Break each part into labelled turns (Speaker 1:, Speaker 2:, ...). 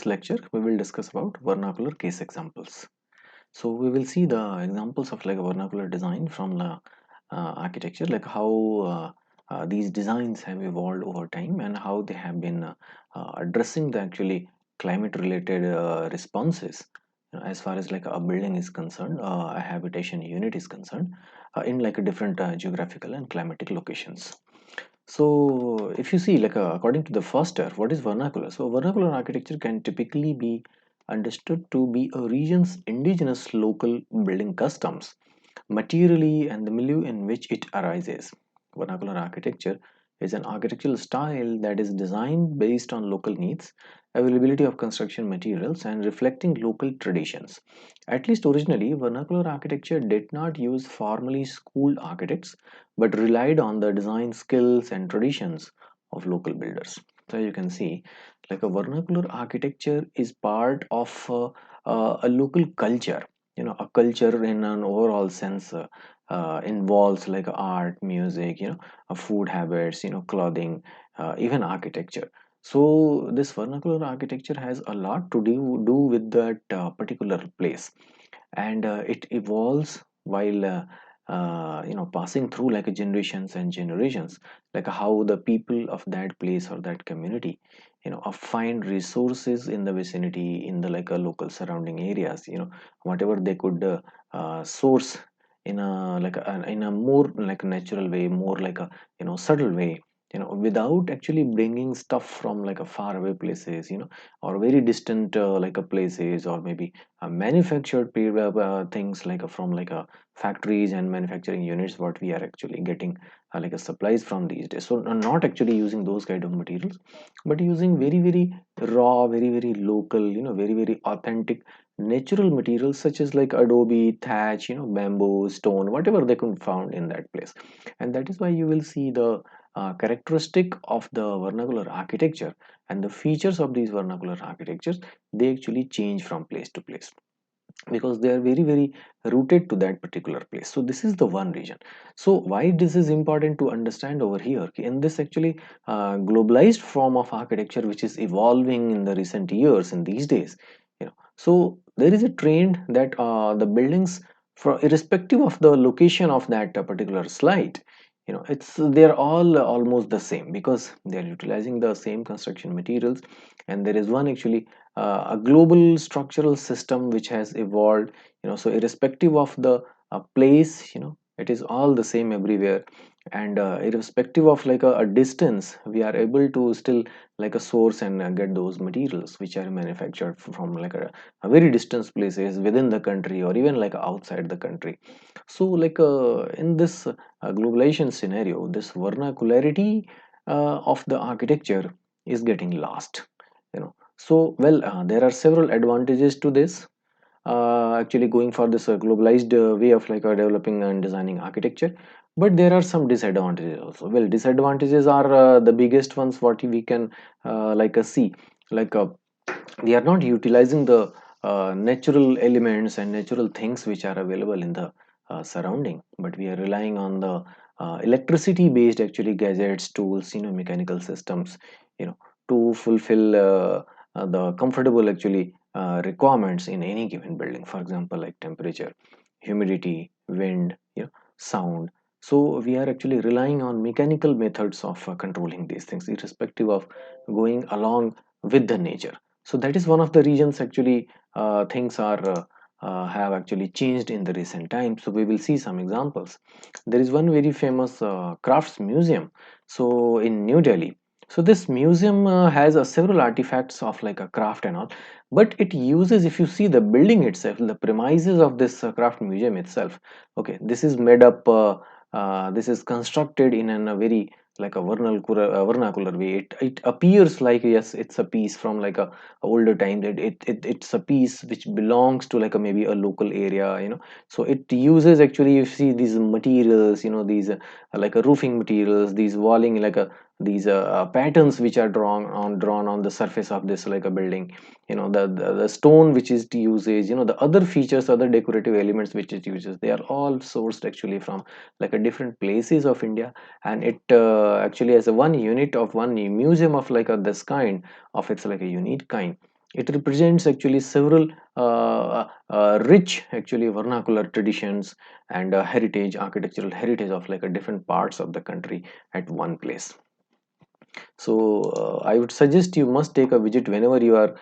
Speaker 1: this lecture we will discuss about vernacular case examples. So we will see the examples of like a vernacular design from the architecture, like how these designs have evolved over time and how they have been addressing the actually climate related responses, as far as like a building is concerned, a habitation unit is concerned, in like a different geographical and climatic locations. So if you see like according to the Foster, what is vernacular? So vernacular architecture can typically be understood to be a region's indigenous local building customs, materially and the milieu in which it arises. Vernacular architecture is an architectural style that is designed based on local needs, availability of construction materials, and reflecting local traditions. At least originally, vernacular architecture did not use formally schooled architects but relied on the design skills and traditions of local builders. So you can see, like a vernacular architecture is part of a local culture. A culture in an overall sense involves like art, music, food habits, clothing, even architecture. So this vernacular architecture has a lot to do with that particular place, and it evolves while passing through like generations and generations, like how the people of that place or that community find resources in the vicinity, in the like a local surrounding areas, whatever they could source in a in a more like natural way, more like a subtle way, without actually bringing stuff from like a far away places, or very distant like a places, or maybe manufactured things like from like a factories and manufacturing units, what we are actually getting like a supplies from these days. So not actually using those kind of materials, but using very very raw, very very local, very very authentic natural materials, such as like adobe, thatch, bamboo, stone, whatever they could found in that place. And that is why you will see the characteristic of the vernacular architecture and the features of these vernacular architectures, they actually change from place to place, because they are very very rooted to that particular place. So this is the one region. So why this is important to understand over here, in this actually globalized form of architecture which is evolving in the recent years, in these days, so there is a trend that the buildings, for irrespective of the location of that particular slide, it's they're all almost the same, because they're utilizing the same construction materials. And there is one actually a global structural system which has evolved, so irrespective of the place, it is all the same everywhere. And irrespective of like a distance, we are able to still like a source and get those materials which are manufactured from like a very distant places within the country, or even like outside the country. So like in this globalization scenario, this vernacularity of the architecture is getting lost. So well, there are several advantages to this, actually going for this globalized way of like developing and designing architecture. But there are some disadvantages also. Well, disadvantages are the biggest ones what we can see, like we are not utilizing the natural elements and natural things which are available in the surrounding, but we are relying on the electricity based actually gadgets, tools, mechanical systems, to fulfill the comfortable actually requirements in any given building. For example, like temperature, humidity, wind, sound. So we are actually relying on mechanical methods of controlling these things, irrespective of going along with the nature. So that is one of the reasons actually things are have actually changed in the recent times. So we will see some examples. There is one very famous crafts museum, so in New Delhi. So this museum has several artifacts of like a craft and all, but it uses, if you see the building itself, the premises of this craft museum itself, okay, this is made up, this is constructed in a very like a vernacular way. It appears like, yes, it's a piece from like a older time, that it's a piece which belongs to like a maybe a local area, so it uses actually, you see these materials, these like a roofing materials, these walling like a these patterns which are drawn on the surface of this like a building, the stone which is the usage, the other features, other decorative elements which it uses, they are all sourced actually from like a different places of India. And it actually as a one unit of one museum of like a this kind of, it's like a unique kind, It represents actually several rich actually vernacular traditions and heritage, architectural heritage of like a different parts of the country at one place. So I would suggest you must take a visit whenever you are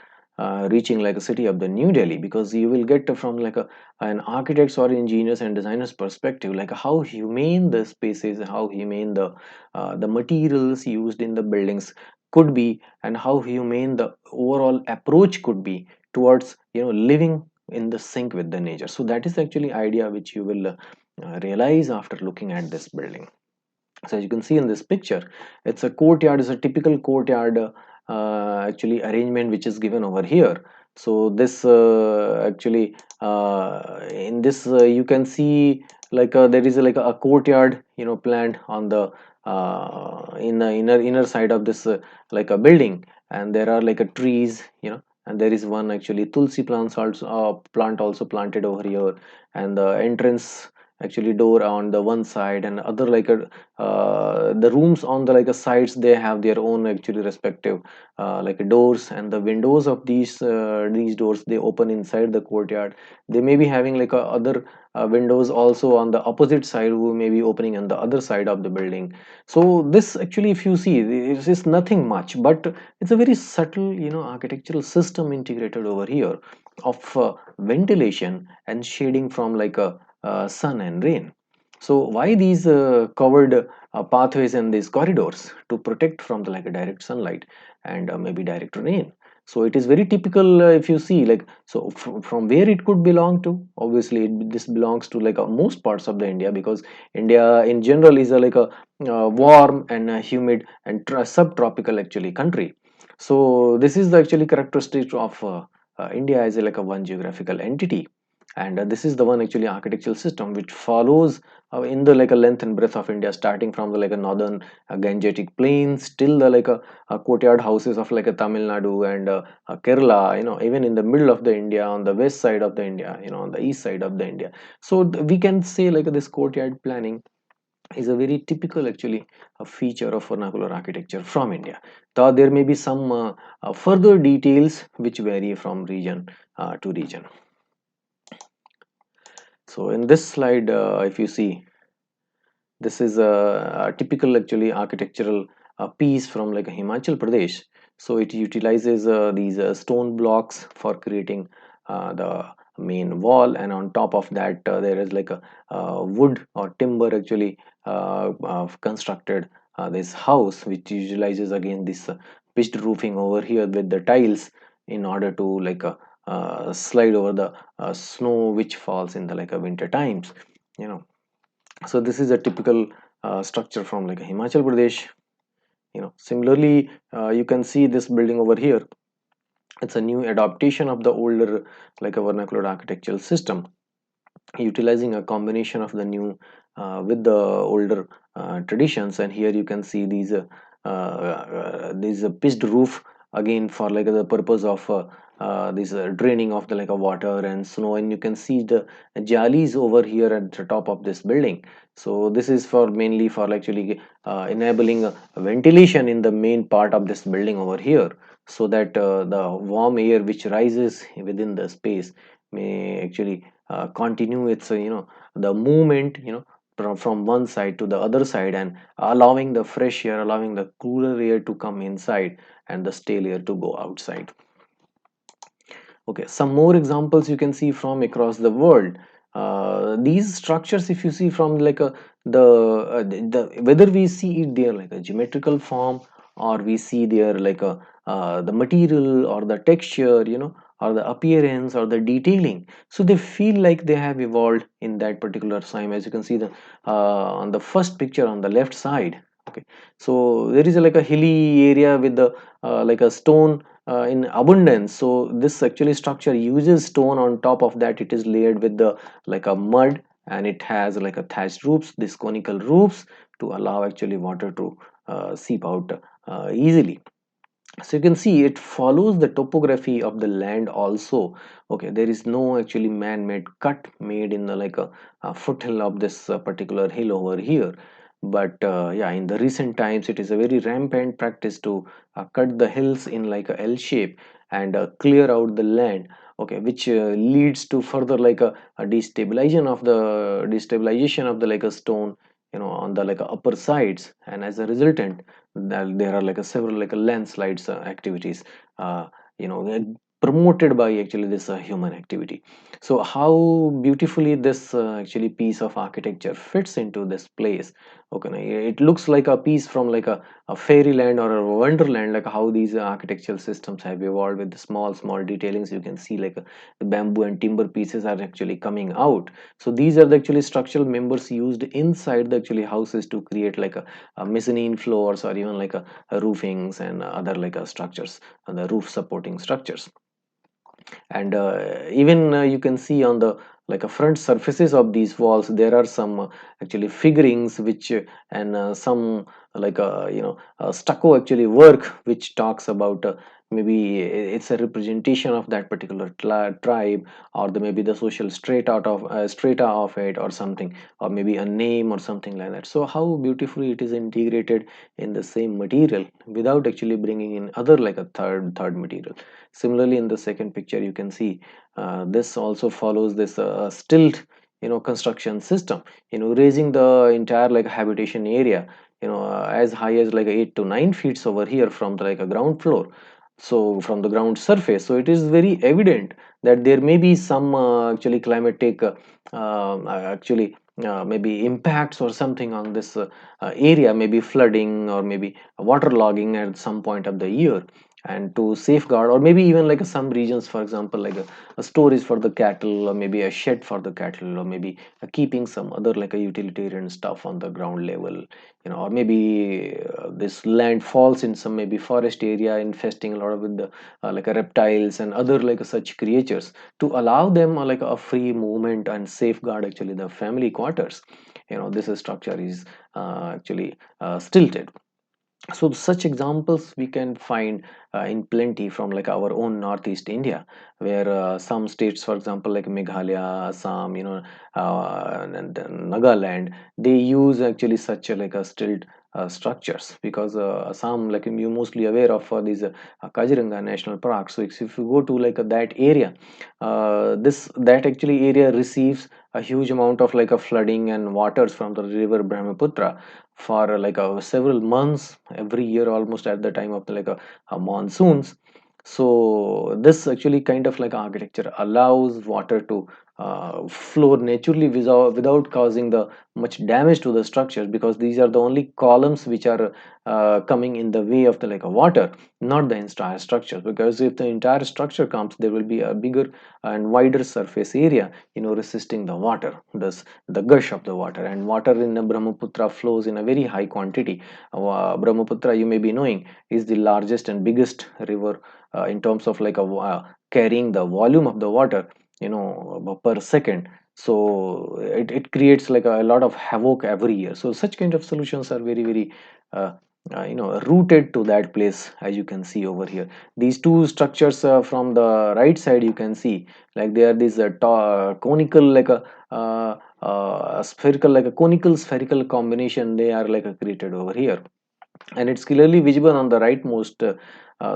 Speaker 1: reaching like a city of the New Delhi, because you will get from like an architects or engineers and designers perspective, like how humane the space is, how humane the materials used in the buildings could be, and how humane the overall approach could be towards living in the sync with the nature. So that is actually idea which you will realize after looking at this building. So as you can see in this picture, it's a courtyard, is a typical courtyard actually arrangement which is given over here. So this actually in this you can see like there is like a courtyard planned on the in the inner side of this like a building, and there are like a trees, and there is one actually tulsi plants also plant also planted over here, and the entrance actually door on the one side, and other like a the rooms on the like a sides, they have their own actually respective like doors, and the windows of these doors, they open inside the courtyard. They may be having like other windows also on the opposite side, who may be opening on the other side of the building. So this actually, if you see, this is nothing much, but it's a very subtle architectural system integrated over here of ventilation and shading from like a sun and rain. So why these covered pathways and these corridors? To protect from the like a direct sunlight and maybe direct rain. So it is very typical if you see like, so from where it could belong to. Obviously this belongs to like most parts of the India, because India in general is a like a warm and humid and subtropical actually country. So this is the actually characteristic of India as a, like a one geographical entity. And this is the one actually architectural system which follows in the like a length and breadth of India, starting from the like a northern Gangetic plains till the like a courtyard houses of like a Tamil Nadu and Kerala, even in the middle of the India, on the west side of the India, on the east side of the India. So we can say like this courtyard planning is a very typical actually a feature of vernacular architecture from India. Though there may be some further details which vary from region to region. So in this slide, if you see, this is a typical actually architectural piece from like Himachal Pradesh. So it utilizes these stone blocks for creating the main wall, and on top of that there is like a wood or timber actually constructed this house, which utilizes again this pitched roofing over here with the tiles, in order to like slide over the snow which falls in the like a winter times, you know. So this is a typical structure from like Himachal Pradesh. Similarly, you can see this building over here. It's a new adaptation of the older like a vernacular architectural system, utilizing a combination of the new with the older traditions. And here you can see these pitched roof, again for like the purpose of this draining of the like a water and snow. And you can see the jalis over here at the top of this building. So this is for mainly for actually enabling ventilation in the main part of this building over here, so that the warm air which rises within the space may actually continue its the movement, from one side to the other side, and allowing the fresh air, allowing the cooler air to come inside and the stale air to go outside. Okay, some more examples you can see from across the world. These structures, if you see from like the whether we see it there like a geometrical form, or we see there like a the material or the texture, or the appearance or the detailing, so they feel like they have evolved in that particular time. As you can see the on the first picture on the left side. Okay, so there is like a hilly area with the like a stone in abundance. So this actually structure uses stone. On top of that, it is layered with the like a mud, and it has like a thatched roofs, these conical roofs, to allow actually water to seep out easily. So you can see it follows the topography of the land also. Okay, there is no actually man-made cut made in the like a foothill of this particular hill over here. but yeah, in the recent times it is a very rampant practice to cut the hills in like a L shape and clear out the land, okay, which leads to further like a destabilization of the like a stone, on the like upper sides, and as a resultant there are like a several like a landslides activities, uh, promoted by actually this human activity. So how beautifully this actually piece of architecture fits into this place. Okay, now, it looks like a piece from like a fairyland or a wonderland, like how these architectural systems have evolved with the small detailings. You can see like the bamboo and timber pieces are actually coming out. So these are the actually structural members used inside the actually houses to create like a mezzanine floors, or even like a roofings and other like structures, and the roof supporting structures. And even you can see on the like a front surfaces of these walls there are some actually figurines which and some like stucco actually work which talks about maybe it's a representation of that particular tribe, or maybe the social strata of it, or something, or maybe a name or something like that. So how beautifully it is integrated in the same material without actually bringing in other like a third material. Similarly, in the second picture you can see this also follows this stilt construction system, raising the entire like habitation area, as high as like 8 to 9 feet over here from the like a ground floor, so from the ground surface. So it is very evident that there may be some actually climatic actually maybe impacts or something on this area, maybe flooding or maybe waterlogging at some point of the year. And to safeguard, or maybe even like some regions, for example, like a storage for the cattle, or maybe a shed for the cattle, or maybe keeping some other like a utilitarian stuff on the ground level, or maybe this land falls in some maybe forest area, infesting a lot of with the like reptiles and other like such creatures, to allow them like a free movement and safeguard actually the family quarters. This structure is actually stilted. So such examples we can find in plenty from like our own northeast India, where some states, for example, like Meghalaya, Assam, and Nagaland, they use actually such a, like a stilt structures, because Assam, like you mostly aware of these Kaziranga National Park. So if you go to like that area, this that actually area receives a huge amount of like a flooding and waters from the river Brahmaputra for like several months every year, almost at the time of the, like monsoons. So this actually kind of like architecture allows water to flow naturally without causing the much damage to the structures, because these are the only columns which are coming in the way of the like a water, not the entire structure. Because if the entire structure comes, there will be a bigger and wider surface area, resisting the water, thus the gush of the water. And water in the Brahmaputra flows in a very high quantity. Brahmaputra, you may be knowing, is the largest and biggest river in terms of like carrying the volume of the water, per second. So it creates like a lot of havoc every year. So such kind of solutions are very uh, rooted to that place, as you can see over here. These two structures from the right side, you can see like they are these conical like a spherical, like a conical spherical combination, they are like created over here. And it's clearly visible on the rightmost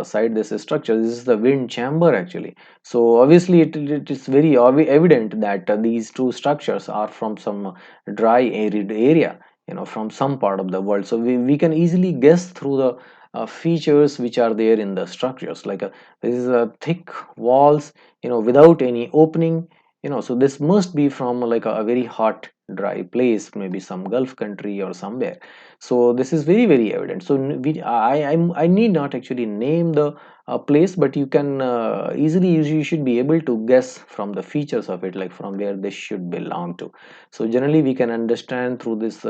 Speaker 1: side, this structure. This is the wind chamber actually. So obviously it is very evident that these two structures are from some dry arid area, from some part of the world. So we can easily guess through the features which are there in the structures, like this is a thick walls, without any opening, so this must be from like a very hot dry place, maybe some Gulf country or somewhere. So this is very evident. So I need not actually name the place, but you can easily, you should be able to guess from the features of it, like from where this should belong to. So generally we can understand through this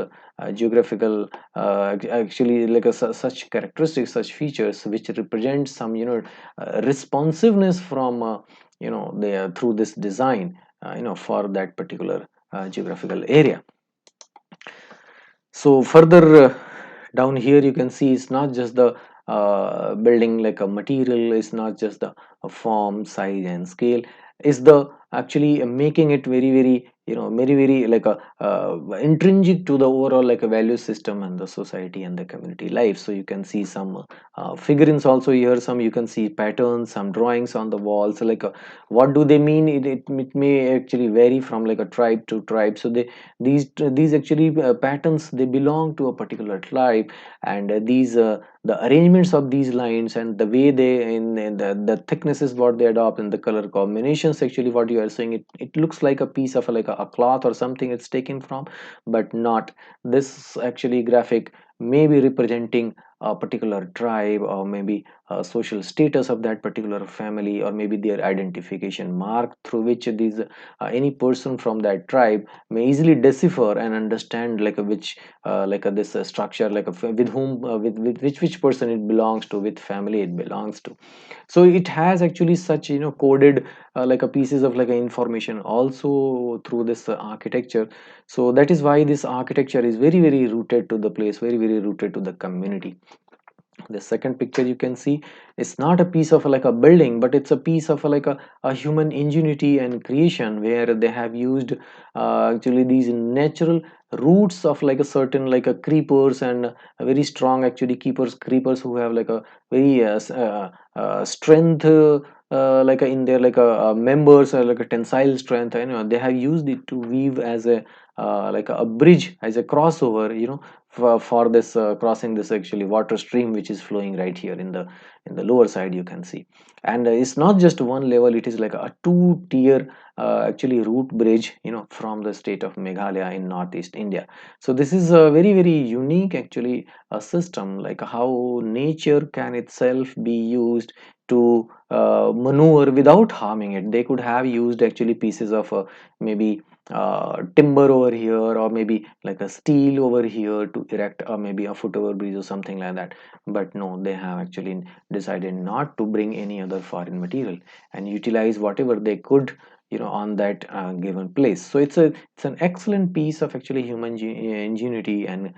Speaker 1: geographical actually like such characteristics, such features which represent some responsiveness from the through this design, for that particular geographical area. So further down here you can see it's not just the building like a material, it's not just the form, size and scale, is the actually making it very very like a intrinsic to the overall like a value system and the society and the community life. So you can see some figurines also here, some you can see patterns, some drawings on the walls, like what do they mean? It may actually vary from like a tribe to tribe. So these actually patterns, they belong to a particular tribe, and these the arrangements of these lines and the way they in the thicknesses what they adopt and the color combinations, actually what you are saying, it looks like a piece of like a cloth or something it's taken from, but not. This actually graphic may be representing a particular tribe, or maybe a social status of that particular family, or maybe their identification mark through which these any person from that tribe may easily decipher and understand like a which this structure, like a, with whom with which person it belongs to, which family it belongs to. So it has actually such coded like a pieces of like a information also through this architecture. So that is why this architecture is very rooted to the place, very rooted to the community. The second picture you can see, it's not a piece of like a building, but it's a piece of like a human ingenuity and creation, where they have used actually these natural roots of like a certain like a creepers, and a very strong actually creepers who have like a very strength like in their like a members, like a tensile strength, they have used it to weave as a like a bridge, as a crossover, for this crossing this actually water stream which is flowing right here in the lower side you can see. And it's not just one level, it is like a two-tier actually root bridge, from the state of Meghalaya in northeast India. So this is a very unique actually a system, like how nature can itself be used to maneuver without harming it. They could have used actually pieces of maybe timber over here, or maybe like a steel over here to erect maybe a foot over bridge or something like that. But no, they have actually decided not to bring any other foreign material and utilize whatever they could, on that given place. So it's an excellent piece of actually human ingenuity and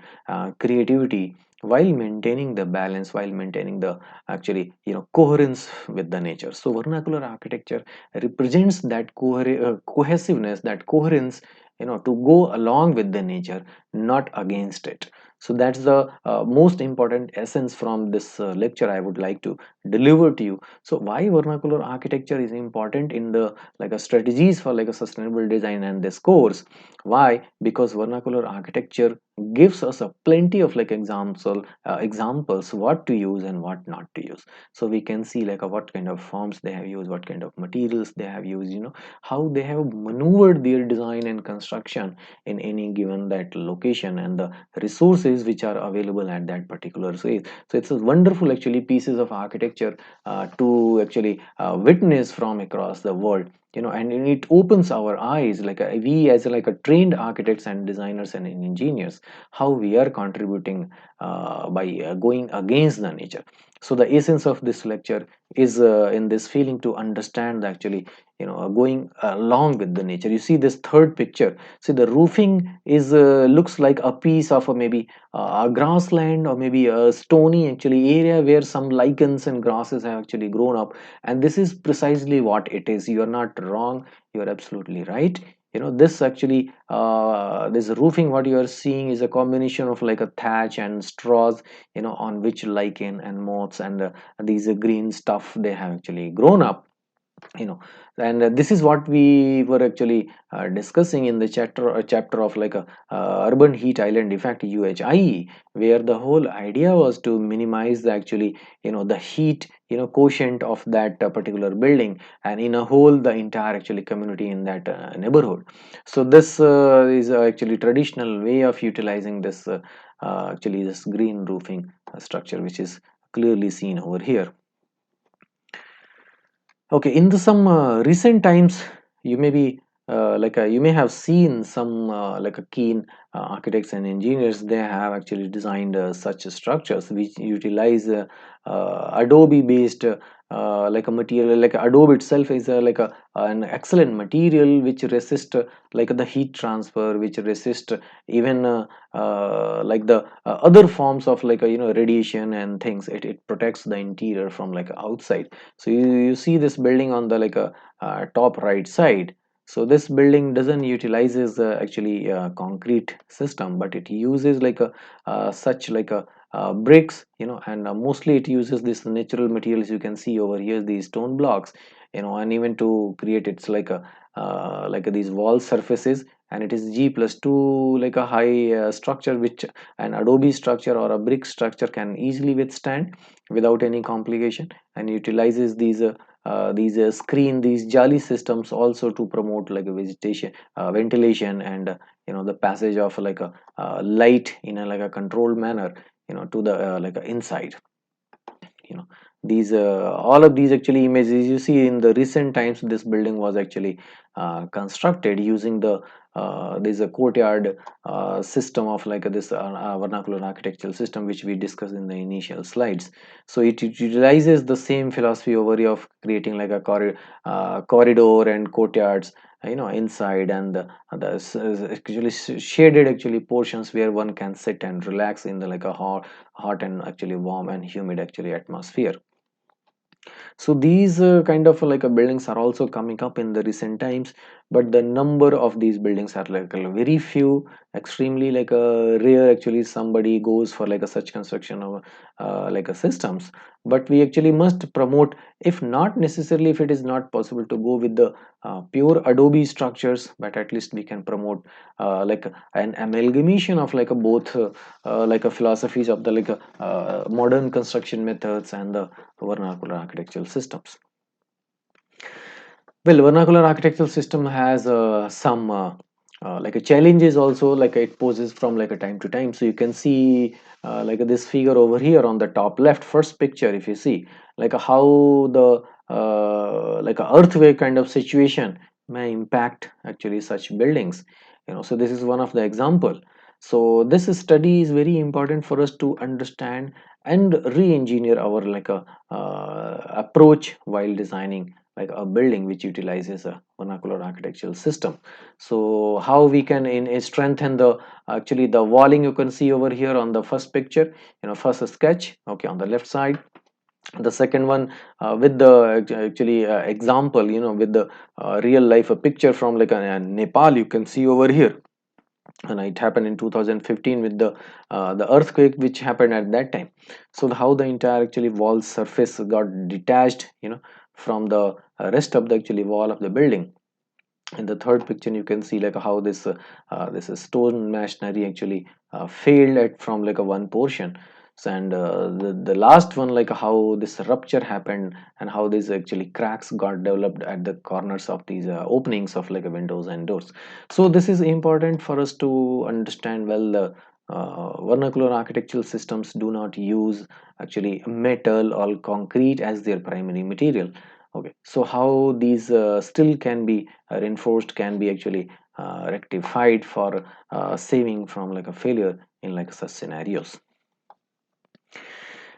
Speaker 1: creativity, while maintaining the balance, while maintaining the actually coherence with the nature. So vernacular architecture represents that cohesiveness, that coherence, to go along with the nature, not against it. So that's the most important essence from this lecture I would like to deliver to you. So why vernacular architecture is important in the like a strategies for like a sustainable design and this course? Why? Because vernacular architecture gives us a plenty of like examples what to use and what not to use. So we can see like what kind of forms they have used, what kind of materials they have used, how they have maneuvered their design and construction in any given that location, and the resources which are available at that particular space. So it's a wonderful actually pieces of architecture to actually witness from across the world, and it opens our eyes, like we as like a trained architects and designers and engineers, how we are contributing by going against the nature. So the essence of this lecture is in this feeling to understand actually, going along with the nature. You see this third picture, see the roofing is looks like a piece of maybe a grassland, or maybe a stony actually area where some lichens and grasses have actually grown up. And this is precisely what it is. You are not wrong, you are absolutely right. This actually this roofing what you are seeing is a combination of like a thatch and straws, on which lichen and moths and these green stuff they have actually grown up, you know and this is what we were actually discussing in the chapter of like a urban heat island effect, UHIE, where the whole idea was to minimize the actually, the heat, quotient of that particular building, and in a whole the entire actually community in that neighborhood. So this is actually traditional way of utilizing this actually this green roofing structure, which is clearly seen over here. Okay, in the some recent times, you may be you may have seen some like a keen architects and engineers. They have actually designed such structures which utilize Adobe based like a material. Like Adobe itself is like a an excellent material which resist like the heat transfer, which resist even like the other forms of like radiation and things. It protects the interior from like outside. So you see this building on the like a top right side. So this building doesn't utilizes actually concrete system, but it uses like a such like a bricks, and mostly it uses this natural materials. You can see over here these stone blocks, and even to create it's like these wall surfaces, and it is G+2 like a high structure, which an adobe structure or a brick structure can easily withstand without any complication, and utilizes these screen, these jolly systems also to promote like a vegetation ventilation, and the passage of like a light in a like a controlled manner, to the like inside. you know these all of these actually images you see in the recent times, this building was actually constructed using the there's a courtyard system of like this vernacular architectural system, which we discussed in the initial slides. So it utilizes the same philosophy over here of creating like a corridor and courtyards, inside, and actually shaded actually portions where one can sit and relax in the like a hot and actually warm and humid actually atmosphere. So these kind of like buildings are also coming up in the recent times, but the number of these buildings are like very few, extremely like rare actually somebody goes for like a such construction of like a systems. But we actually must promote, if not necessarily, if it is not possible to go with the pure adobe structures, but at least we can promote like an amalgamation of like a both like a philosophies of the like modern construction methods and the vernacular architectural systems. Well, vernacular architectural system has some like a challenges also, like it poses from like a time to time. So you can see like this figure over here on the top left first picture, if you see like how the like a earthquake kind of situation may impact actually such buildings. So this is one of the example. So this study is very important for us to understand and re-engineer our like a approach while designing like a building which utilizes a vernacular architectural system. So how we can strengthen the actually the walling, you can see over here on the first picture, first sketch, okay, on the left side. The second one with the actually example, with the real life a picture from like Nepal, you can see over here, and it happened in 2015 with the earthquake which happened at that time. So how the entire actually wall surface got detached, from the rest of the actually wall of the building. In the third picture you can see like how this stone masonry actually failed at from like a one portion. So, and the last one, like how this rupture happened, and how these actually cracks got developed at the corners of these openings of like windows and doors. So this is important for us to understand well. The vernacular architectural systems do not use actually metal or concrete as their primary material. Okay, so how these still can be reinforced, can be actually rectified for saving from like a failure in like such scenarios.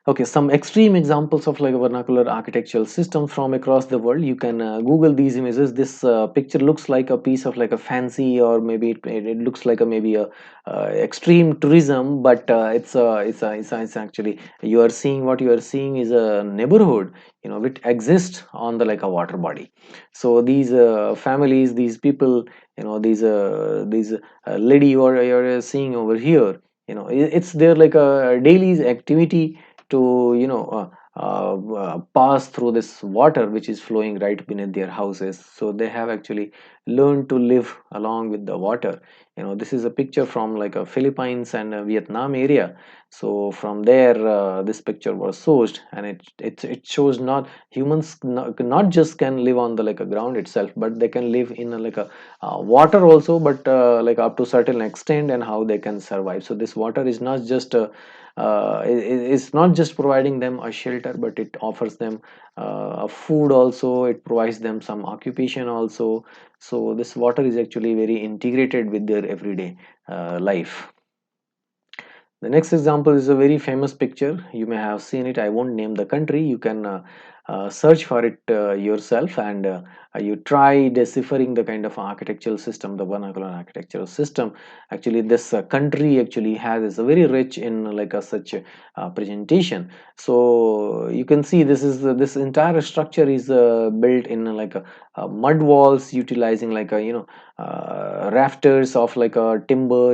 Speaker 1: Okay, some extreme examples of like a vernacular architectural system from across the world. You can Google these images. This picture looks like a piece of like a fancy, or maybe it looks like a maybe a extreme tourism, but it's actually, you are seeing, what you are seeing is a neighborhood, which exists on the like a water body. So these families, these people, these lady you are seeing over here, it's their like a daily activity to pass through this water which is flowing right beneath their houses. So they have actually learned to live along with the water. This is a picture from like a Philippines and a Vietnam area. So from there this picture was sourced, and it shows not humans not just can live on the like a ground itself, but they can live in a, like a water also, but like up to certain extent, and how they can survive. So this water is not just it's not just providing them a shelter, but it offers them a food also, it provides them some occupation also. So this water is actually very integrated with their everyday life. The next example is a very famous picture. You may have seen it. I won't name the country. You can search for it yourself, and you try deciphering the kind of architectural system, the vernacular architectural system, actually this country actually has is very rich in like a such presentation. So you can see this is this entire structure is built in like a, mud walls utilizing like a rafters of like a timber,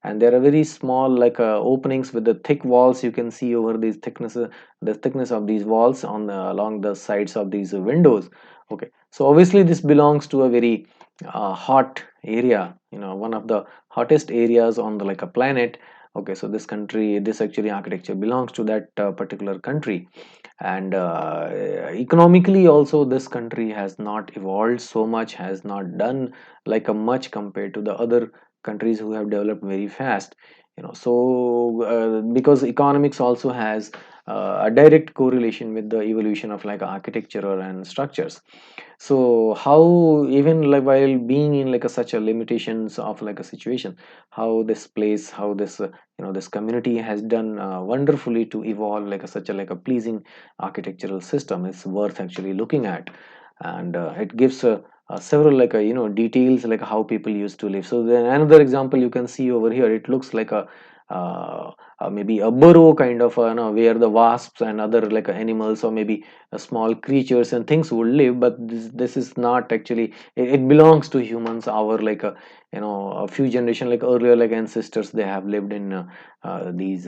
Speaker 1: and there are very small like openings with the thick walls. You can see over these thickness, the thickness of these walls on along the sides of these windows. Okay, so obviously this belongs to a very hot area, one of the hottest areas on the like a planet. Okay, so this country, this actually architecture belongs to that particular country. And economically also this country has not evolved so much, has not done like a much compared to the other countries who have developed very fast. So because economics also has a direct correlation with the evolution of like architecture and structures. So how even like while being in like a such a limitations of like a situation, how this place, how this this community has done wonderfully to evolve like a such a like a pleasing architectural system is worth actually looking at. And it gives several like details like how people used to live. So then another example you can see over here, it looks like a uh, maybe a burrow kind of where the wasps and other like animals or maybe small creatures and things would live. But this is not actually, it belongs to humans, our like a a few generation like earlier like ancestors, they have lived in these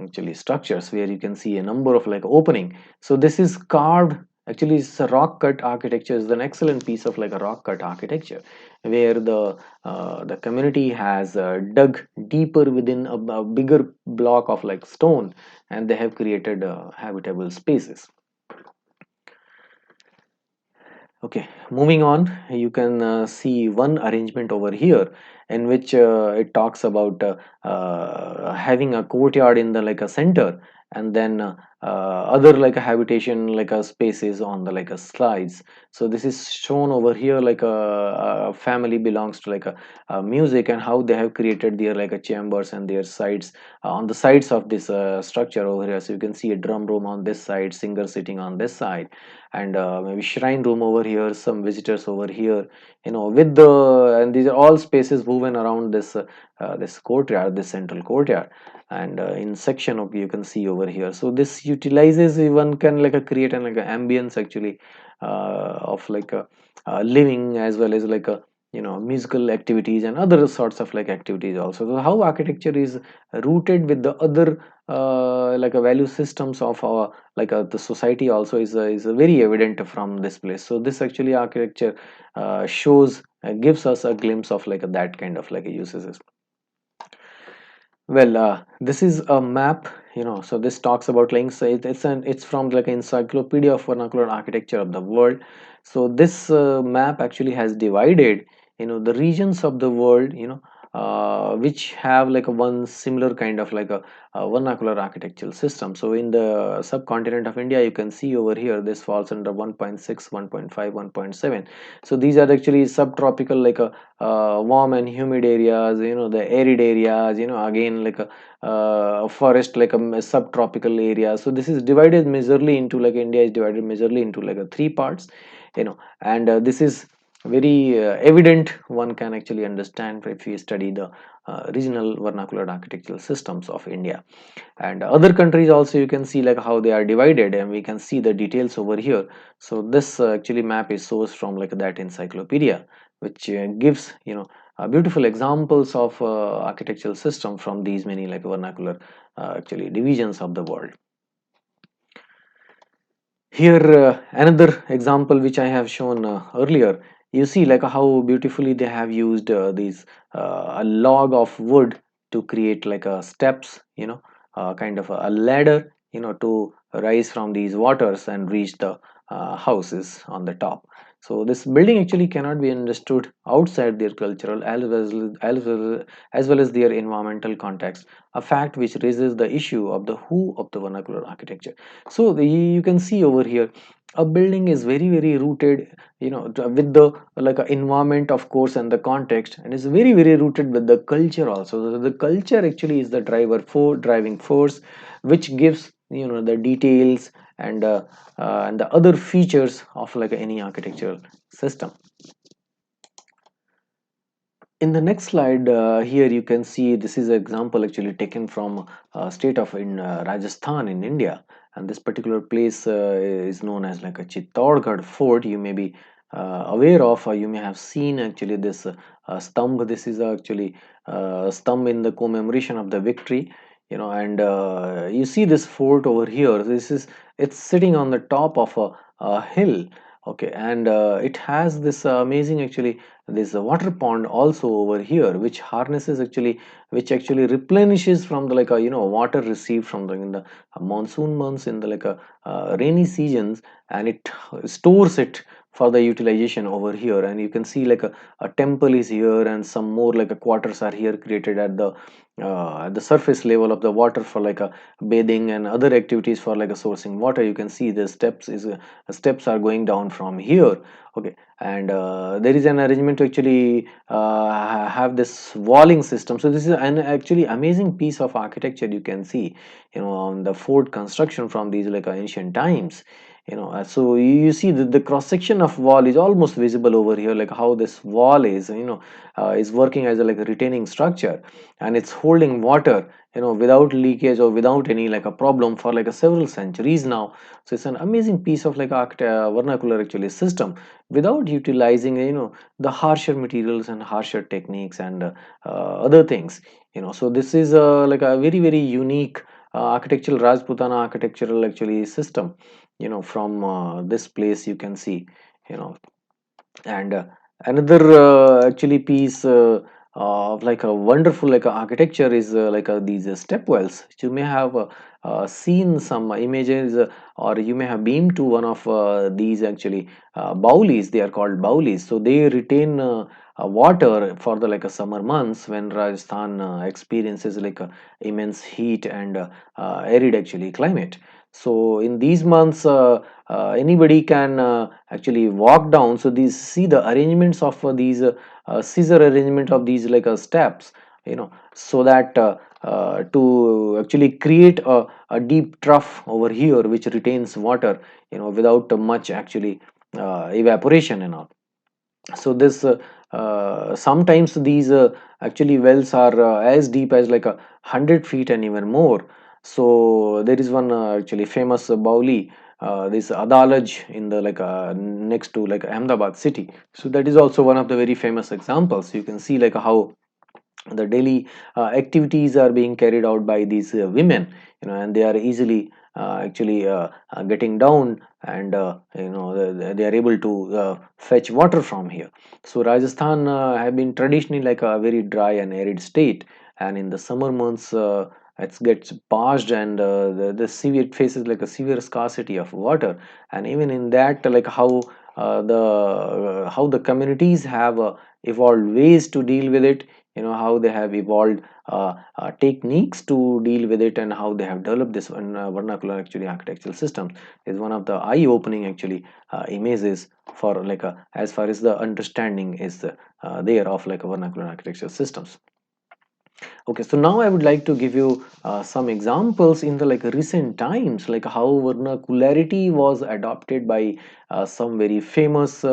Speaker 1: actually structures where you can see a number of like opening. So this is carved, actually it's a rock cut architecture, is an excellent piece of like a rock cut architecture where the community has dug deeper within a bigger block of like stone, and they have created habitable spaces. Okay, moving on, you can see one arrangement over here in which it talks about having a courtyard in the like a center, and then other like a habitation like a spaces on the like a slides. So this is shown over here like a family belongs to like a music, and how they have created their like a chambers and their sides on the sides of this structure over here. So you can see a drum room on this side, singer sitting on this side, and maybe shrine room over here, some visitors over here, with the, and these are all spaces woven around this this courtyard, this central courtyard. And in section of, you can see over here, so this utilizes, one can like create an like a ambience actually of like a living, as well as like a musical activities and other sorts of like activities also. So how architecture is rooted with the other like a value systems of our like the society also is very evident from this place. So this actually architecture shows, gives us a glimpse of like that kind of like uses. Well, this is a map, so this talks about like, so it's from like encyclopedia of vernacular architecture of the world. So this map actually has divided, the regions of the world, which have like a one similar kind of like a vernacular architectural system. So in the subcontinent of India, you can see over here, this falls under 1.6, 1.5, 1.7. So these are actually subtropical like a warm and humid areas, the arid areas, again like a forest like a subtropical area. So this is divided majorly into like, India is divided majorly into like a three parts, and this is very evident, one can actually understand if you study the regional vernacular architectural systems of India. And other countries also, you can see like how they are divided, and we can see the details over here. So this actually map is sourced from like that encyclopedia, which gives beautiful examples of architectural system from these many like vernacular actually divisions of the world. Here another example which I have shown earlier, you see like how beautifully they have used these a log of wood to create like a steps, kind of a ladder, to rise from these waters and reach the houses on the top. So this building actually cannot be understood outside their cultural as well as their environmental context, a fact which raises the issue of the who of the vernacular architecture. So you can see over here, a building is very rooted, with the like a environment of course and the context, and is very rooted with the culture also. So the culture actually is the driving force which gives the details and the other features of like any architectural system. In the next slide, here you can see this is an example actually taken from state of in Rajasthan in India, and this particular place is known as like a Chittorgarh Fort. You may be aware of, or you may have seen actually this stump. This is actually stump in the commemoration of the victory, you know, and you see this fort over here. This is, it's sitting on the top of a hill. Okay, and it has this amazing actually this water pond also over here, which harnesses actually, which actually replenishes from the like a, you know, water received from the in the monsoon months, in the like a rainy seasons, and it stores it for the utilization over here. And you can see like a temple is here, and some more like a quarters are here created at the surface level of the water for like a bathing and other activities for like a sourcing water. You can see the steps are going down from here. Okay, and there is an arrangement to actually have this walling system. So this is an actually amazing piece of architecture you can see, you know, on the fort construction from these like ancient times, you know. So you see the cross section of wall is almost visible over here, like how this wall is, you know, is working as a like a retaining structure, and it's holding water, you know, without leakage or without any like a problem for like a several centuries now. So it's an amazing piece of like vernacular actually system, without utilizing, you know, the harsher materials and harsher techniques and other things, you know. So this is like a very unique architectural Rajputana architectural actually system, you know, from this place you can see, you know. And another actually piece of like a wonderful like architecture is like these step wells. You may have seen some images, or you may have been to one of these actually baulis. They are called baulis, so they retain water for the like a summer months when Rajasthan experiences like a immense heat and arid actually climate. So in these months anybody can actually walk down. So these, see the arrangements of these scissor arrangement of these like steps, you know, so that to actually create a deep trough over here which retains water, you know, without much actually evaporation and all. So this sometimes these actually wells are as deep as like 100 feet and even more. So there is one actually famous Bauli, this Adalaj in the like next to like Ahmedabad city. So that is also one of the very famous examples. You can see like how the daily activities are being carried out by these women, you know, and they are easily actually getting down, and you know, they are able to fetch water from here. So Rajasthan have been traditionally like a very dry and arid state, and in the summer months it gets parched, and the severe, it faces like a severe scarcity of water. And even in that, like how the communities have evolved ways to deal with it, you know, how they have evolved techniques to deal with it, and how they have developed this vernacular actually architectural system is one of the eye-opening actually images for like a, as far as the understanding is there of like a vernacular architectural systems. Okay, so now I would like to give you some examples in the like recent times, like how vernacularity was adopted by some very famous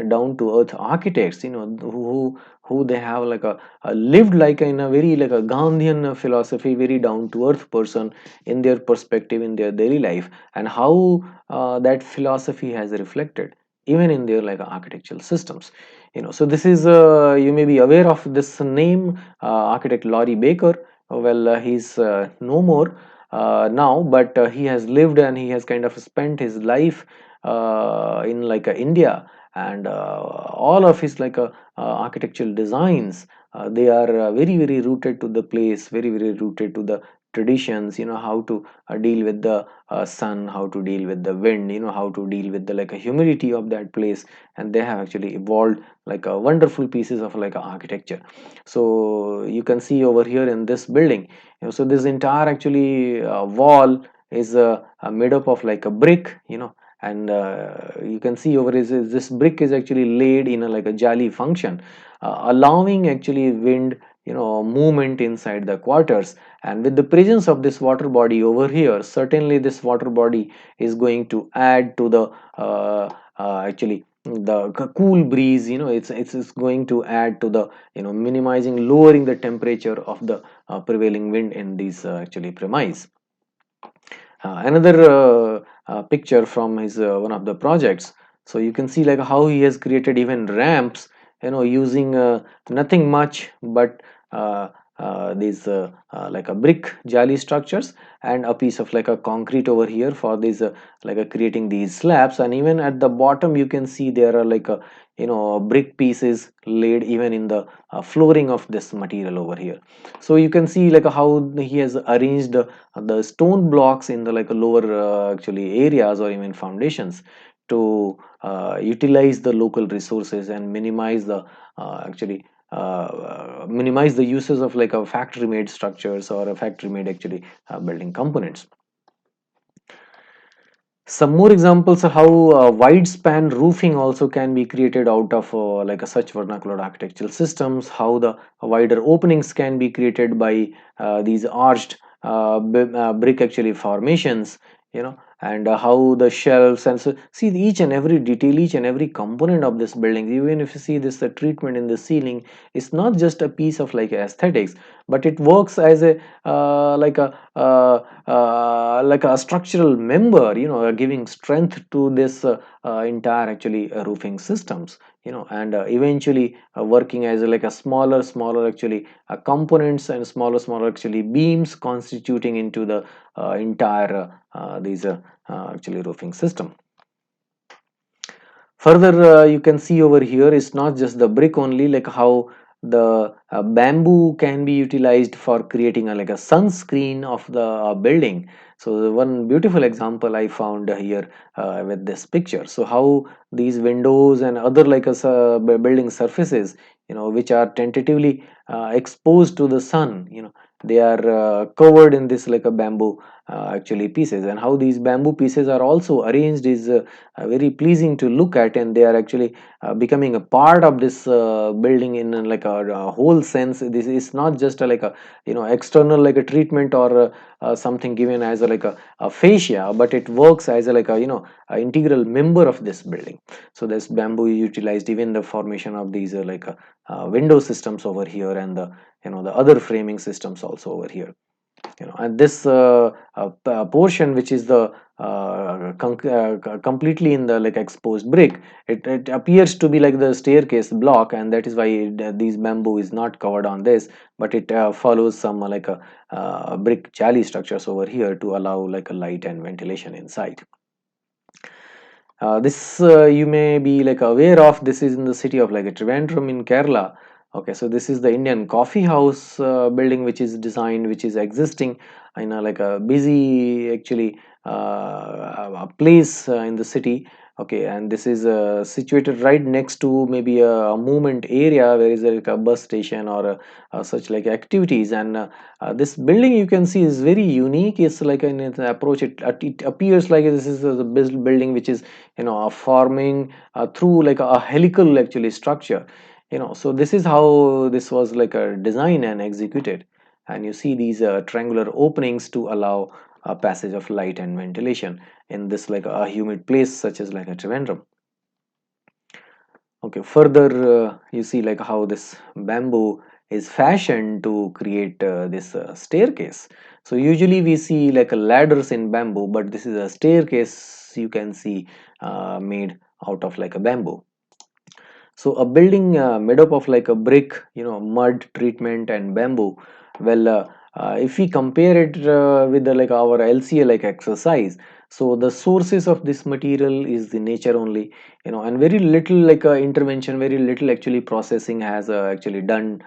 Speaker 1: down to earth architects, you know, who they have like a lived like in a very like a Gandhian philosophy, very down to earth person in their perspective in their daily life, and how that philosophy has reflected even in their like architectural systems, you know. So this is you may be aware of this name, architect Laurie Baker. Well, he's no more now, but he has lived and he has kind of spent his life in like India, and all of his like architectural designs, they are very rooted to the place, very rooted to the traditions, you know, how to deal with the sun, how to deal with the wind, you know, how to deal with the like a humidity of that place. And they have actually evolved like a wonderful pieces of like architecture. So you can see over here in this building, you know, so this entire actually wall is made up of like a brick, you know, and you can see over is this brick is actually laid in a like a jali function, allowing actually wind, movement inside the quarters, and with the presence of this water body over here, certainly this water body is going to add to the actually the cool breeze. It's going to add to the minimizing, lowering the temperature of the prevailing wind in these actually premise. Another picture from his one of the projects. So you can see like how he has created even ramps, using nothing much but these like a brick jali structures and a piece of like a concrete over here for this like creating these slabs. And even at the bottom you can see there are like a brick pieces laid even in the flooring of this material over here. So you can see like how he has arranged the stone blocks in the like lower actually areas or even foundations to utilize the local resources and minimize the actually minimize the uses of like a factory made structures or a factory made actually building components. Some more examples of how wide span roofing also can be created out of like a such vernacular architectural systems, how the wider openings can be created by these arched brick actually formations, and how the shelves, and so see each and every detail, each and every component of this building. Even if you see this the treatment in the ceiling, it's not just a piece of like aesthetics, but it works as a like a structural member, giving strength to this entire actually roofing systems, and eventually working as like a smaller actually components and smaller actually beams constituting into the entire these actually roofing system. Further, you can see over here is not just the brick only, like how the bamboo can be utilized for creating a like a sunscreen of the building. So the one beautiful example I found here with this picture. So how these windows and other like a building surfaces, which are tentatively exposed to the sun, they are covered in this like a bamboo actually pieces, and how these bamboo pieces are also arranged is very pleasing to look at, and they are actually becoming a part of this building in like a whole sense. This is not just a, like a external like a treatment or something given as a like a fascia, but it works as a like a a integral member of this building. So this bamboo is utilized even the formation of these like window systems over here, and the the other framing systems also over here. And this portion which is the completely in the like exposed brick, it appears to be like the staircase block, and that is why these bamboo is not covered on this, but it follows some like a brick jali structures over here to allow like a light and ventilation inside. This you may be like aware of. This is in the city of like Trivandrum in Kerala. Okay, so this is the Indian coffee house building, which is designed, which is existing in a like a busy actually a place in the city. Okay, and this is situated right next to maybe a movement area where is like a bus station or such like activities. And this building you can see is very unique. It's like in its approach, it appears like this is a building which is forming through like a helical actually structure. So this is how this was like a design and executed, and you see these triangular openings to allow a passage of light and ventilation in this like a humid place such as like a Trivandrum. Okay, further you see like how this bamboo is fashioned to create this staircase. So usually we see like a ladders in bamboo, but this is a staircase you can see made out of like a bamboo. So a building made up of like a brick, mud treatment and bamboo. Well, if we compare it with the, like our LCA like exercise, so the sources of this material is the nature only, and very little like intervention, very little actually processing has actually done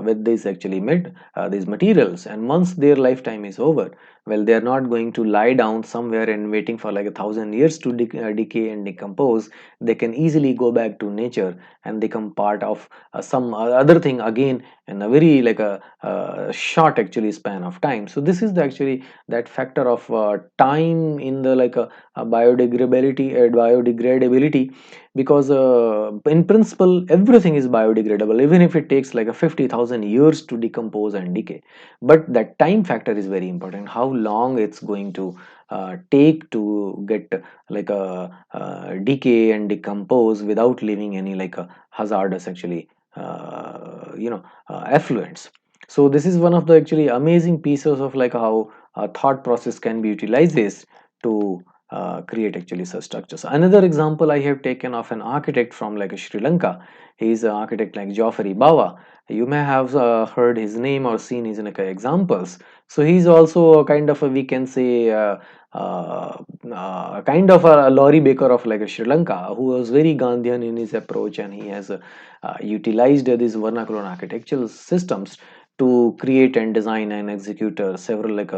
Speaker 1: with this actually made these materials. And once their lifetime is over, well, they are not going to lie down somewhere and waiting for like 1,000 years to decay and decompose. They can easily go back to nature and become part of some other thing again in a very like a short actually span of time. So this is the actually that factor of time in the like a biodegradability, because in principle everything is biodegradable even if it takes like a 50,000 years to decompose and decay. But that time factor is very important, how long it's going to take to get like a decay and decompose without leaving any like a hazardous actually effluents. So this is one of the actually amazing pieces of like how a thought process can be utilized to create actually such structures. Another example I have taken of an architect from like Sri Lanka. He is an architect like Geoffrey Bawa. You may have heard his name or seen his like examples. So he's also a kind of a, we can say kind of a lorry baker of like a Sri Lanka, who was very Gandhian in his approach, and he has utilized these vernacular architectural systems to create and design and execute several like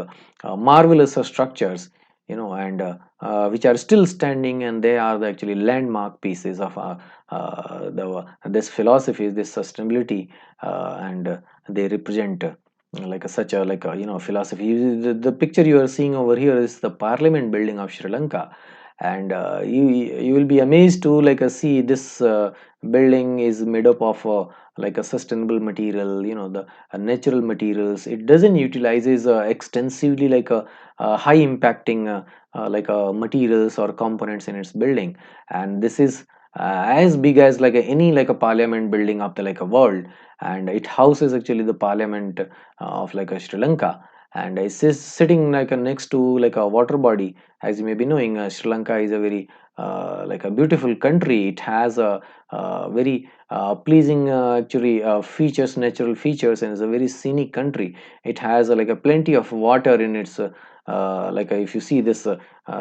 Speaker 1: marvelous structures, and which are still standing, and they are the actually landmark pieces of this philosophy, this sustainability, and they represent like a, such a like a philosophy. The picture you are seeing over here is the Parliament building of Sri Lanka, and you will be amazed to like see this building is made up of like a sustainable material, the natural materials. It doesn't utilizes extensively like a high impacting like materials or components in its building, and this is as big as like any like a parliament building of the like a world, and it houses actually the parliament of like a Sri Lanka, and it's just sitting like next to like a water body. As you may be knowing, Sri Lanka is a very like a beautiful country. It has a very pleasing actually features, natural features, and it's a very scenic country. It has like a plenty of water in its like if you see this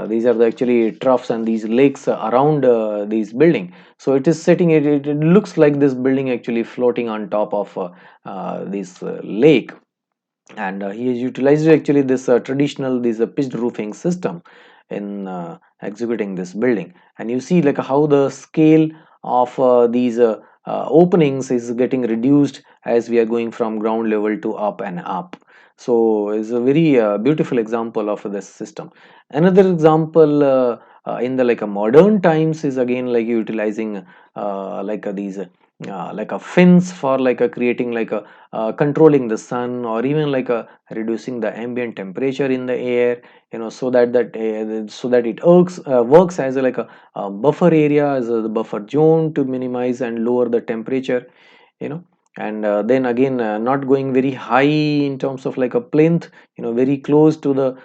Speaker 1: these are the actually troughs and these lakes around these building. So it is sitting, it looks like this building actually floating on top of this lake, and he has utilized actually this traditional this pitched roofing system in executing this building. And you see like how the scale of these openings is getting reduced as we are going from ground level to up and up. So it's a very beautiful example of this system. Another example in the like a modern times is again like utilizing these like a fins for like a creating like a controlling the sun, or even like reducing the ambient temperature in the air, so that so that it works as a, like a buffer area, as a buffer zone to minimize and lower the temperature, you know and then again not going very high in terms of like a plinth, very close to the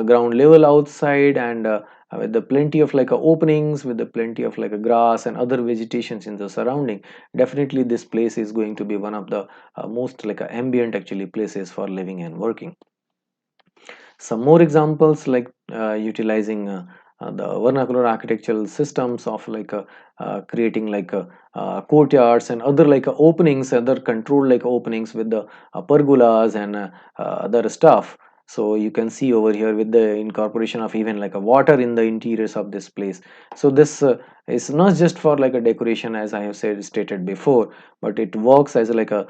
Speaker 1: ground level outside, and with the plenty of like openings, with the plenty of like a grass and other vegetations in the surrounding. Definitely this place is going to be one of the most like ambient actually places for living and working. Some more examples like utilizing the vernacular architectural systems of like creating like courtyards and other like openings, other controlled like openings with the pergolas and other stuff. So you can see over here with the incorporation of even like a water in the interiors of this place. So this is not just for like a decoration, as I have said stated before, but it works as like a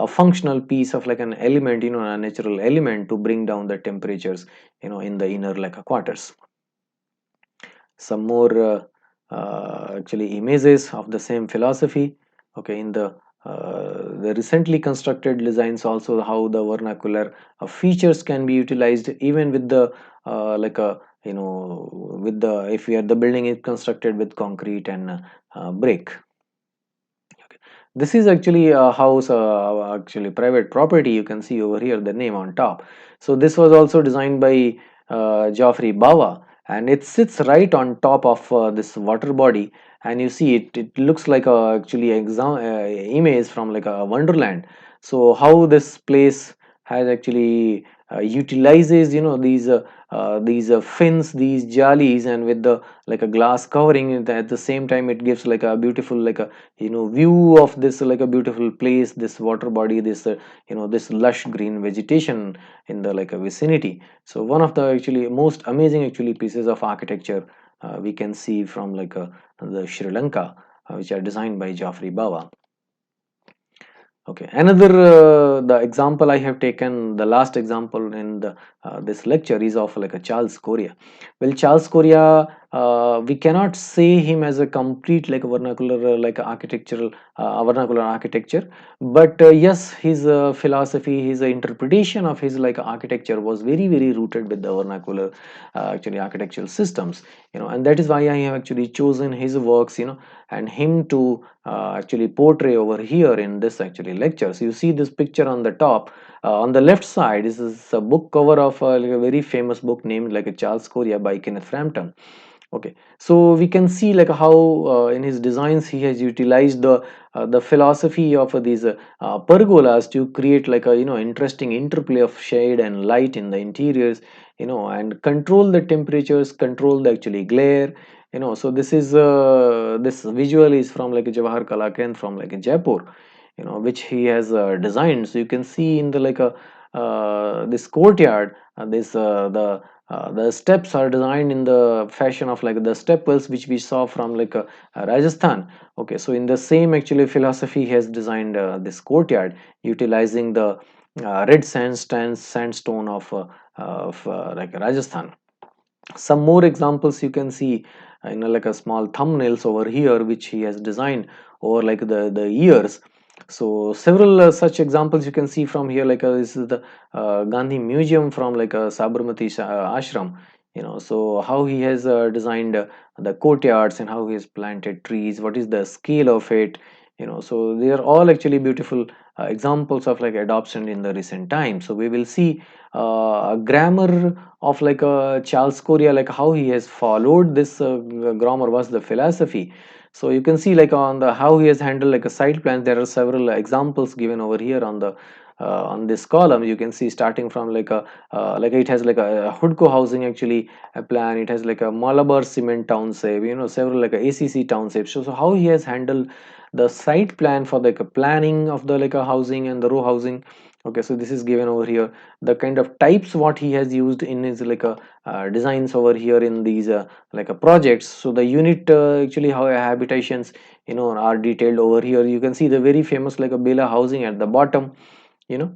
Speaker 1: functional piece of like an element, a natural element to bring down the temperatures, in the inner like quarters. Some more actually images of the same philosophy. Okay, in the recently constructed designs also, how the vernacular features can be utilized even with the like a with the, if we are the building is constructed with concrete and brick. This is actually a house, actually private property. You can see over here the name on top. So this was also designed by Geoffrey Bawa, and it sits right on top of this water body. And you see it looks like a actually image from like a wonderland. So how this place has actually utilizes these fins, these jalis, and with the like a glass covering, and at the same time it gives like a beautiful like a view of this like a beautiful place, this water body, this this lush green vegetation in the like a vicinity. So one of the actually most amazing actually pieces of architecture we can see from like the Sri Lanka, which are designed by Jaffrey Bawa. Okay, another the example I have taken, the last example in the this lecture is of like a Charles Correa. Well, Charles Correa, we cannot say him as a complete like a vernacular like architectural vernacular architecture, but yes, his philosophy, his interpretation of his like architecture was very rooted with the vernacular actually architectural systems. And that is why I have actually chosen his works, and him to actually portray over here in this actually lecture. So you see this picture on the top, on the left side. This is a book cover of like a very famous book named like a Charles Correa by Kenneth Frampton. Okay, so we can see like how in his designs he has utilized the philosophy of these pergolas to create like a interesting interplay of shade and light in the interiors, and control the temperatures, control the actually glare. So this is this visual is from like a Jawahar Kalakran from like a Jaipur, which he has designed. So you can see in the like a this courtyard, this the steps are designed in the fashion of like the stepwells which we saw from like Rajasthan. Okay, so in the same actually philosophy he has designed this courtyard utilizing the red sandstone of like Rajasthan. Some more examples you can see like a small thumbnails over here which he has designed over like the years. So several such examples you can see from here, like this is the Gandhi Museum from like a Sabarmati ashram. So how he has designed the courtyards and how he has planted trees, what is the scale of it. So they are all actually beautiful examples of like adoption in the recent times. So we will see a grammar of like Charles Correa, like how he has followed this grammar was the philosophy. So you can see like on the how he has handled like a site plans. There are several examples given over here on this column. You can see starting from like a like it has like a Hudco housing actually a plan. It has like a Malabar cement township. Several like a ACC township. So how he has handled the site plan for like a planning of the like a housing and the row housing. Okay, so this is given over here, the kind of types what he has used in his like a designs over here in these like a projects. So the unit actually how habitations are detailed over here. You can see the very famous like a Bela housing at the bottom. you know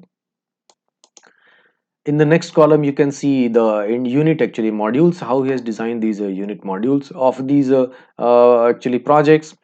Speaker 1: in the next column you can see the in unit actually modules, how he has designed these unit modules of these actually projects,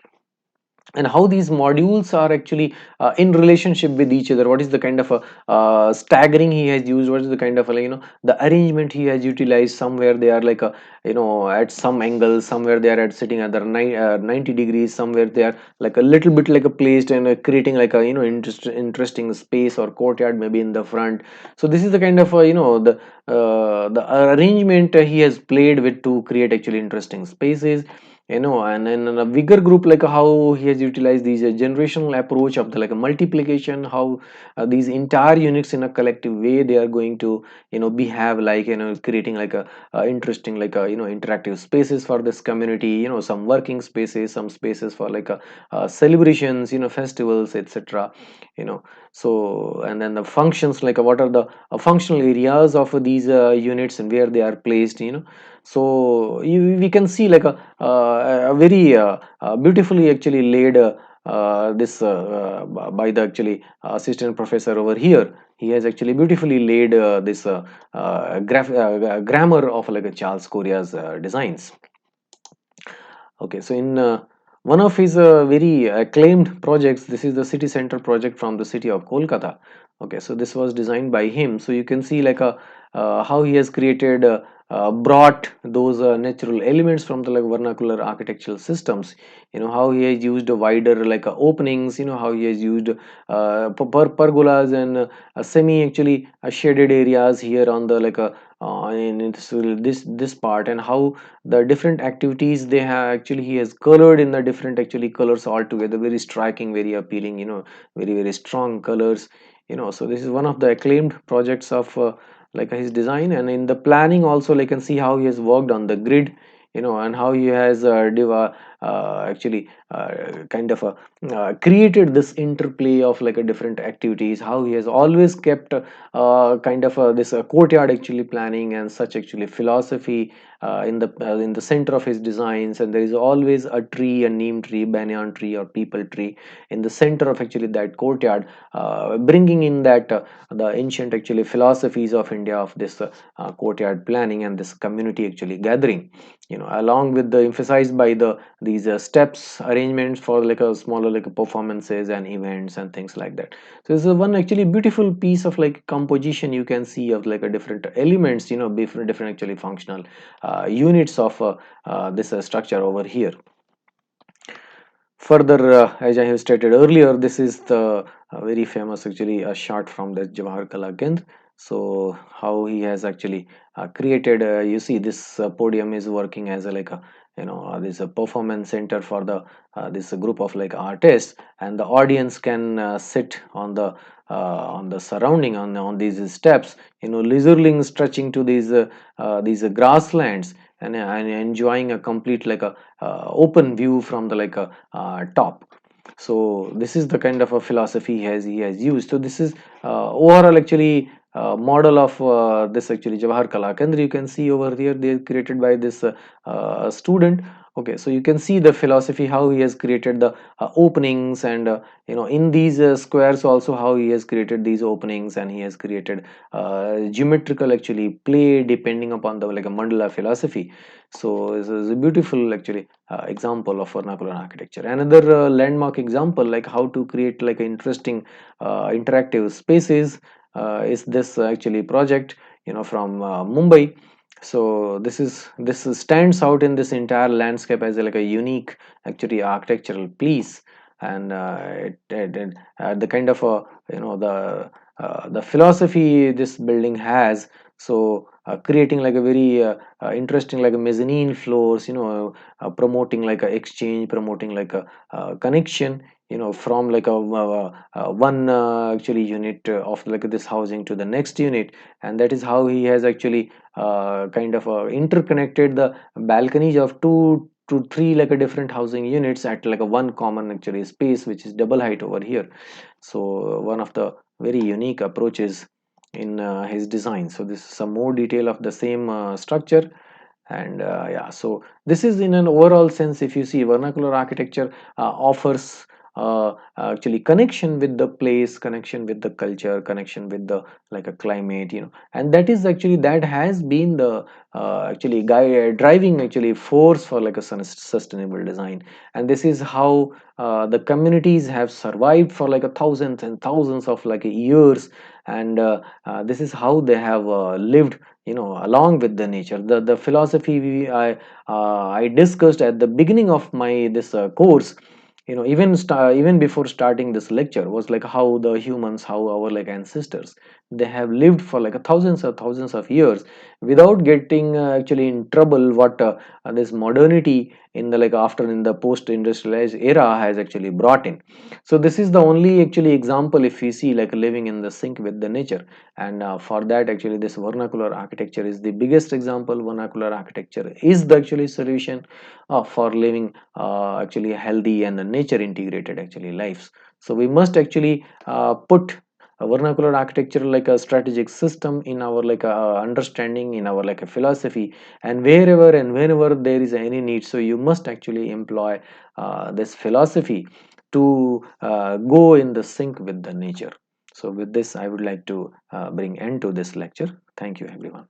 Speaker 1: and how these modules are actually in relationship with each other. What is the kind of a staggering he has used, what is the kind of like, the arrangement he has utilized. Somewhere they are like a at some angle, somewhere they are at sitting at the 90 degrees, somewhere they are like a little bit like a placed and creating like a interesting space or courtyard maybe in the front. So this is the kind of the arrangement he has played with to create actually interesting spaces. And then in a bigger group, like how he has utilized these generational approach of the like a multiplication, how these entire units in a collective way they are going to behave like creating like a interesting like a interactive spaces for this community, some working spaces, some spaces for like a celebrations, festivals, etc. you know so and then the functions, like what are the functional areas of these units and where they are placed. So we can see like a very beautifully actually laid this by the actually assistant professor over here. He has actually beautifully laid this grammar of like a Charles Correa's designs. Okay, so in one of his very acclaimed projects, this is the city center project from the city of Kolkata. Okay, so this was designed by him. So you can see like a how he has created brought those natural elements from the like vernacular architectural systems. How he has used wider like openings. How he has used pergolas and semi actually shaded areas here on the like in this part, and how the different activities they have actually he has colored in the different actually colors altogether, very striking, very appealing, very strong colors, so this is one of the acclaimed projects of like his design. And in the planning also, like, can see how he has worked on the grid, and how he has actually kind of created this interplay of like a different activities, how he has always kept kind of this courtyard actually planning and such actually philosophy in the center of his designs. And there is always a tree, a neem tree, banyan tree, or people tree in the center of actually that courtyard, bringing in that the ancient actually philosophies of India, of this courtyard planning and this community actually gathering, along with the emphasized by these steps arrangements for like a smaller like performances and events and things like that. So this is one actually beautiful piece of like composition you can see of like a different elements, different actually functional units of this structure over here. Further, as I have stated earlier, this is the very famous actually a shot from the Jawahar Kala Kendra. So how he has actually created, you see this podium is working as a like a, this a performance center for the this group of like artists, and the audience can sit on the surrounding on these steps, leisurely stretching to these grasslands, and enjoying a complete like a open view from the like a top. So this is the kind of a philosophy he has used. So this is overall actually model of this actually Jawahar Kala Kendra. You can see over here they are created by this student. Okay, so you can see the philosophy how he has created the openings, and in these squares also how he has created these openings, and he has created geometrical actually play depending upon the like a mandala philosophy. So this is a beautiful actually example of vernacular architecture. Another landmark example like how to create like interesting interactive spaces is this actually project from Mumbai. So this stands out in this entire landscape as like a unique actually architectural piece. And the kind of the philosophy this building has. So creating like a very interesting like a mezzanine floors, promoting like a exchange, promoting like a connection, from like a one actually unit of like this housing to the next unit. And that is how he has actually kind of interconnected the balconies of two to three like a different housing units at like a one common actually space, which is double height over here. So one of the very unique approaches in his design. So this is some more detail of the same structure. And yeah, so this is in an overall sense, if you see, vernacular architecture offers actually connection with the place, connection with the culture, connection with the like a climate, and that is actually that has been the actually driving actually force for like a sustainable design. And this is how the communities have survived for like a thousands and thousands of like years. And this is how they have lived, along with the nature. The philosophy I discussed at the beginning of my this course, even before starting this lecture, was like how the humans, how our like ancestors, they have lived for like a thousands of years without getting actually in trouble what this modernity in the like after in the post industrialized era has actually brought in. So this is the only actually example if we see like living in the sync with the nature. And for that actually this vernacular architecture is the biggest example. Vernacular architecture is the actually solution for living actually healthy and nature integrated actually lives. So we must actually put a vernacular architecture like a strategic system in our like understanding, in our like a philosophy. And wherever and whenever there is any need, so you must actually employ this philosophy to go in the sync with the nature. So with this I would like to bring end to this lecture. Thank you everyone.